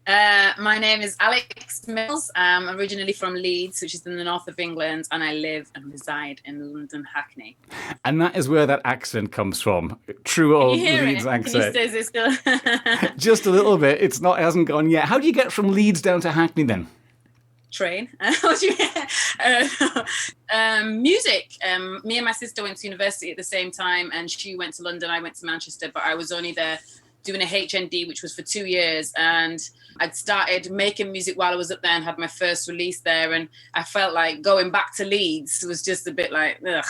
My name is Alex Mills. I'm originally from Leeds, which is in the north of England, and I live and reside in London, Hackney. And that is where that accent comes from. True Can you old hear Leeds it? Can you accent. say it still? Just a little bit. It hasn't gone yet. How do you get from Leeds down to Hackney then? Train? What do you mean? Music. Me and my sister went to university at the same time, and she went to London. I went to Manchester, but I was only there doing a HND, which was for 2 years. And I'd started making music while I was up there and had my first release there. And I felt like going back to Leeds was just a bit like, ugh,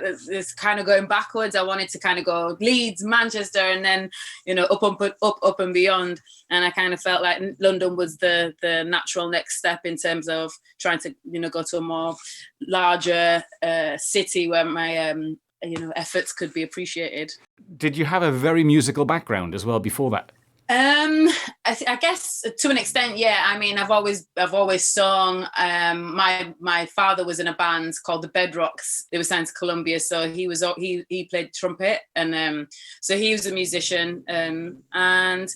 it's kind of going backwards. I wanted to kind of go Leeds, Manchester, and then, up and beyond. And I kind of felt like London was the natural next step in terms of trying to, go to a more larger city where my efforts could be appreciated. Did you have a very musical background as well before that? I guess to an extent, yeah. I mean, I've always sung. My father was in a band called the Bedrocks. They were signed to Columbia, so he played trumpet, and so he was a musician. And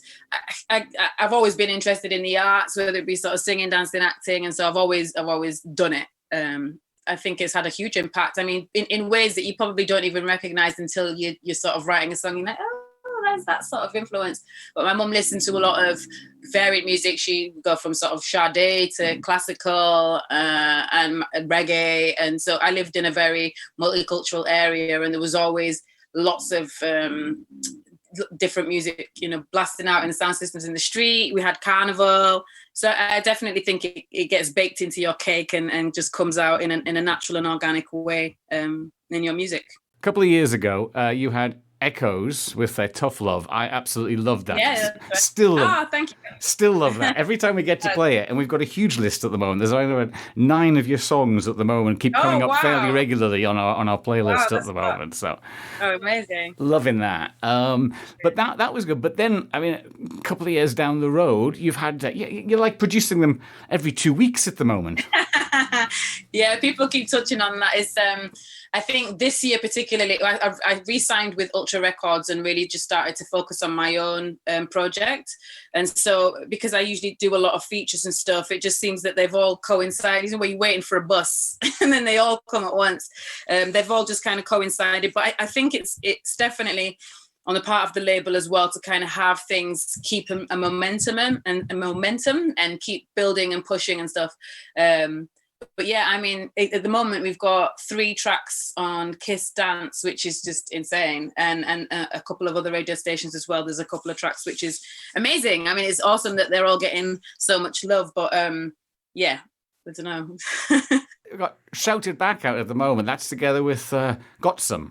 I've always been interested in the arts, whether it be sort of singing, dancing, acting, and so I've always done it. I think it's had a huge impact. I mean, in ways that you probably don't even recognize until you're sort of writing a song. You're like, oh, there's that sort of influence. But my mum listened to a lot of varied music. She would go from sort of Sade to classical and reggae. And so I lived in a very multicultural area, and there was always lots of different music, blasting out in the sound systems in the street. We had carnival. So I definitely think it gets baked into your cake and just comes out in a natural and organic way in your music. A couple of years ago, you had Echoes with their Tough Love. I absolutely loved that. Yeah. Still love, thank you. Still love that. Every time we get to play it, and we've got a huge list at the moment. There's only 9 of your songs at the moment keep coming up fairly regularly on our playlist at the moment. So, amazing. Loving that. But that was good. But then, I mean, a couple of years down the road, you've had you're like producing them every 2 weeks at the moment. Yeah, people keep touching on that. It's I think this year particularly, I re-signed with Ultra Records and really just started to focus on my own project. And so, because I usually do a lot of features and stuff, it just seems that they've all coincided. Where you're waiting for a bus and then they all come at once. They've all just kind of coincided. But I think it's definitely on the part of the label as well to kind of have things keep a momentum and keep building and pushing and stuff. But yeah, I mean, at the moment we've got 3 tracks on Kiss Dance, which is just insane, and a couple of other radio stations as well. There's a couple of tracks, which is amazing. I mean, it's awesome that they're all getting so much love, but yeah, I don't know. We've got Shouted Back out at the moment. That's together with Got Some.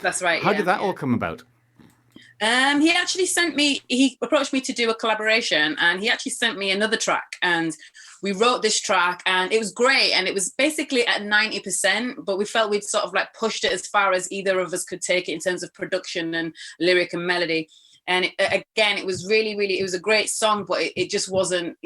That's right. How did that all come about? He actually he approached me to do a collaboration, and he actually sent me another track, and we wrote this track, and it was great, and it was basically at 90%, but we felt we'd sort of like pushed it as far as either of us could take it in terms of production and lyric and melody. And it was really, really, it was a great song, but it just wasn't,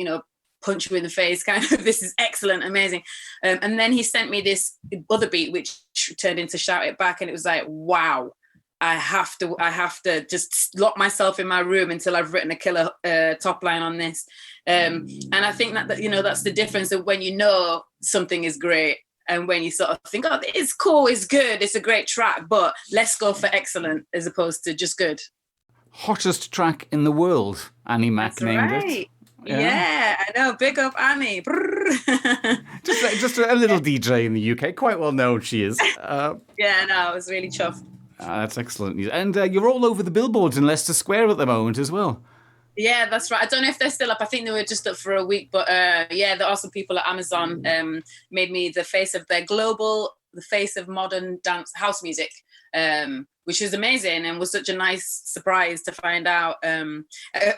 punch you in the face kind of, this is excellent, amazing. And then he sent me this other beat, which turned into Shout It Back, and it was like, wow. I have to just lock myself in my room until I've written a killer top line on this. And I think that that's the difference of when something is great and when you sort of think, oh, it's cool, it's good, it's a great track, but let's go for excellent as opposed to just good. Hottest track in the world, Annie Mac named it. Yeah, I know. Big up Annie. just a little DJ in the UK. Quite well known she is. Yeah, no, I was really chuffed. That's excellent news. And you're all over the billboards in Leicester Square at the moment as well. Yeah, that's right. I don't know if they're still up. I think they were just up for a week. But yeah, the awesome people at Amazon made me the face of modern dance house music, which was amazing and was such a nice surprise to find out,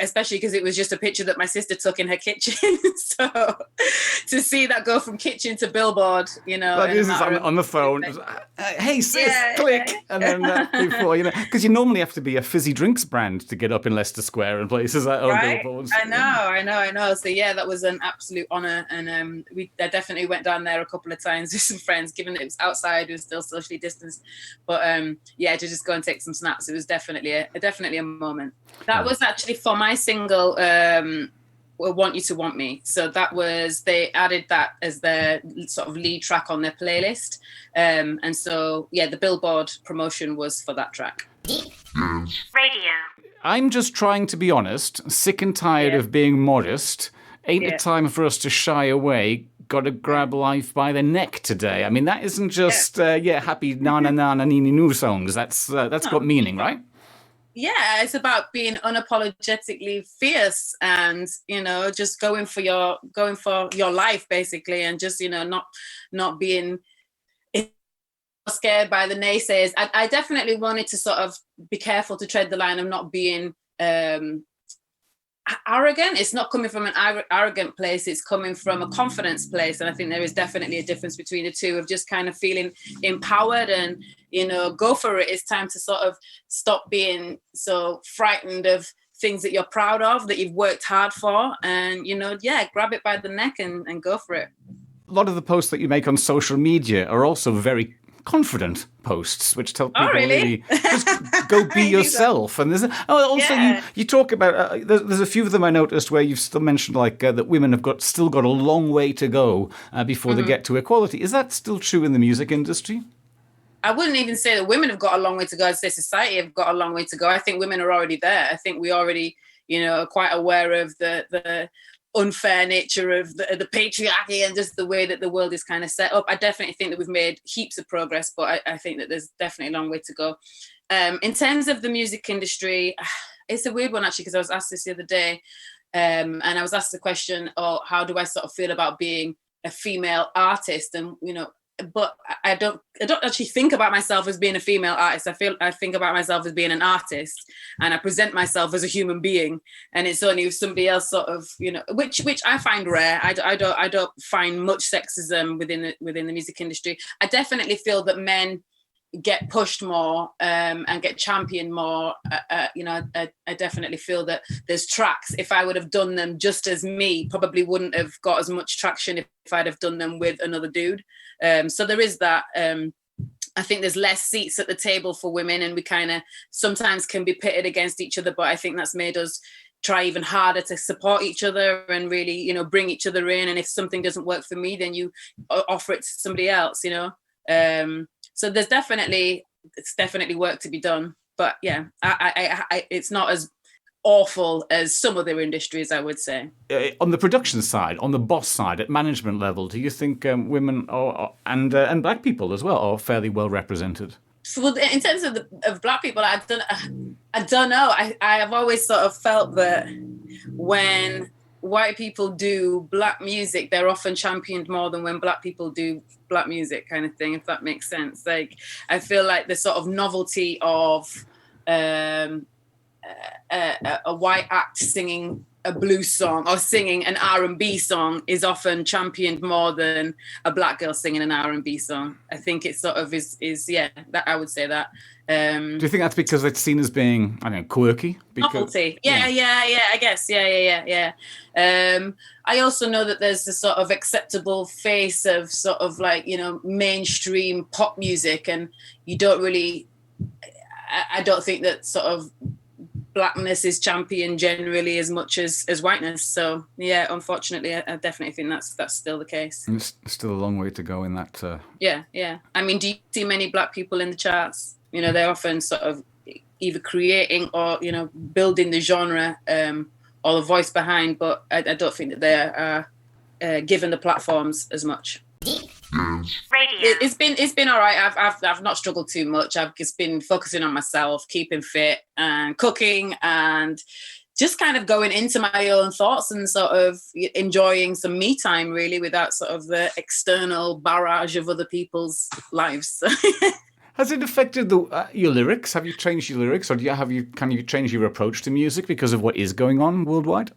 especially because it was just a picture that my sister took in her kitchen. So to see that go from kitchen to billboard, That is on the phone. Hey, sis, click. And then before, because you normally have to be a fizzy drinks brand to get up in Leicester Square and places like billboards. I know. So yeah, that was an absolute honour. And I definitely went down there a couple of times with some friends, given that it was outside, it was still socially distanced. But yeah, to just go and take some snaps, it was definitely a moment. That was actually for my single Want You to Want Me. So they added that as their sort of lead track on their playlist. And so, yeah, the Billboard promotion was for that track. Radio. I'm just trying to be honest, sick and tired of being modest. Ain't it time for us to shy away? Got to grab life by the neck today. I mean, that isn't just, happy na-na-na-na-ni-ni-noo songs. That's got meaning, right? Yeah, it's about being unapologetically fierce and, you know, just going for your life, basically, and just, you know, not being scared by the naysayers. I definitely wanted to sort of be careful to tread the line of not being arrogant. It's not coming from an arrogant place, it's coming from a confidence place, and I think there is definitely a difference between the two, of just kind of feeling empowered and, you know, go for it. It's time to sort of stop being so frightened of things that you're proud of, that you've worked hard for, and, you know, grab it by the neck and go for it. A lot of the posts that you make on social media are also very confident posts, which tell people really just go be yourself. And there's you talk about there's a few of them I noticed where you've still mentioned that women have still got a long way to go before they get to equality. Is that still true in the music industry? I wouldn't even say that women have got a long way to go. I'd say society have got a long way to go. I think women are already there. I think we already, you know, are quite aware of the unfair nature of the patriarchy and just the way that the world is kind of set up. I definitely think that we've made heaps of progress, but I think that there's definitely a long way to go. In terms of the music industry, it's a weird one, actually, because I was asked this the other day, and I was asked the question, how do I sort of feel about being a female artist? And, you know, but I don't actually think about myself as being a female artist. I think about myself as being an artist, and I present myself as a human being. And it's only if somebody else sort of, you know, which I find rare. I don't find much sexism within the music industry. I definitely feel that men get pushed more and get championed more. You know, I definitely feel that there's tracks, if I would have done them just as me, probably wouldn't have got as much traction if I'd have done them with another dude. So there is that. I think there's less seats at the table for women, and we kind of sometimes can be pitted against each other, but I think that's made us try even harder to support each other and really, you know, bring each other in. And if something doesn't work for me, then you offer it to somebody else, you know. So there's definitely work to be done, but yeah, I it's not as awful as some other industries, I would say. On the production side, on the boss side, at management level, do you think women and black people as well are fairly well represented? Well, in terms of black people, I don't know. I have always sort of felt that when white people do black music, they're often championed more than when black people do black music, kind of thing, if that makes sense. Like, I feel like the sort of novelty of a white act singing a blues song or singing an R&B song is often championed more than a black girl singing an R&B song. I think it sort of is that I would say that. Do you think that's because it's seen as being, I don't know, quirky? Novelty. Yeah, I guess. Yeah. I also know that there's a sort of acceptable face of sort of like, you know, mainstream pop music, and you don't really, I don't think that sort of blackness is championed generally as much as whiteness. So yeah, unfortunately, I definitely think that's still the case. And it's still a long way to go in that. Yeah. I mean, do you see many black people in the charts? You know, they're often sort of either creating or, you know, building the genre or the voice behind, but I don't think that they are given the platforms as much. Radio. It's been all right. I've not struggled too much. I've just been focusing on myself, keeping fit and cooking, and just kind of going into my own thoughts and sort of enjoying some me time, really, without sort of the external barrage of other people's lives. Has it affected your lyrics? Have you changed your lyrics, or can you change your approach to music because of what is going on worldwide?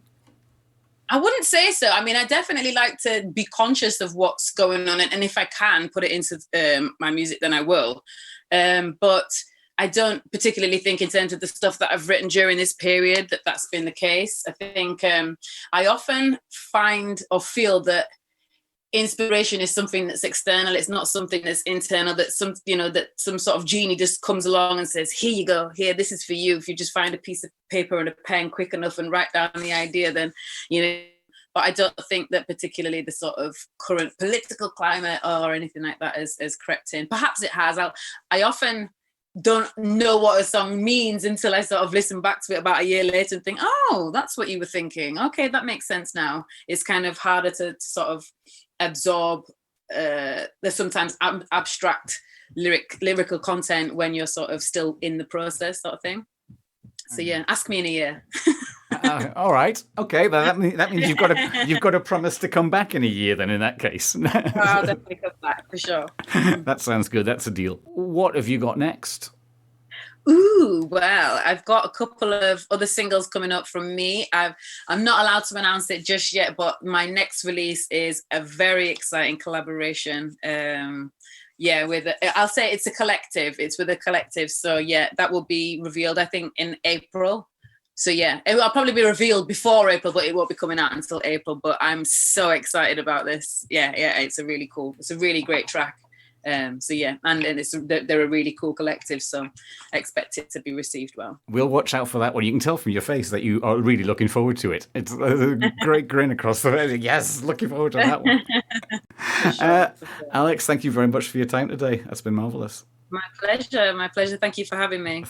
I wouldn't say so. I mean, I definitely like to be conscious of what's going on, and if I can put it into my music, then I will. But I don't particularly think in terms of the stuff that I've written during this period that's been the case. I think I often find or feel that inspiration is something that's external. It's not something that's internal, that some sort of genie just comes along and says, here you go, here, this is for you. If you just find a piece of paper and a pen quick enough and write down the idea, then, but I don't think that particularly the sort of current political climate or anything like that has crept in. Perhaps it has. I often don't know what a song means until I sort of listen back to it about a year later and think, oh, that's what you were thinking. Okay, that makes sense now. It's kind of harder to sort of absorb the sometimes abstract lyrical content when you're sort of still in the process, sort of thing. So yeah, ask me in a year. All right, okay. That means you've got to promise to come back in a year. Then, in that case, I'll definitely come back for sure. That sounds good. That's a deal. What have you got next? Ooh, well, I've got a couple of other singles coming up from me. I'm not allowed to announce it just yet, but my next release is a very exciting collaboration. I'll say it's a collective. It's with a collective. So yeah, that will be revealed, I think, in April. So yeah, it will probably be revealed before April, but it won't be coming out until April. But I'm so excited about this. Yeah, it's a really great track. So yeah, and they're a really cool collective, so I expect it to be received well. We'll watch out for that one. You can tell from your face that you are really looking forward to it. It's a great grin across the face. Yes, looking forward to that one. For sure. Alex, thank you very much for your time today. That's been marvellous. My pleasure. Thank you for having me.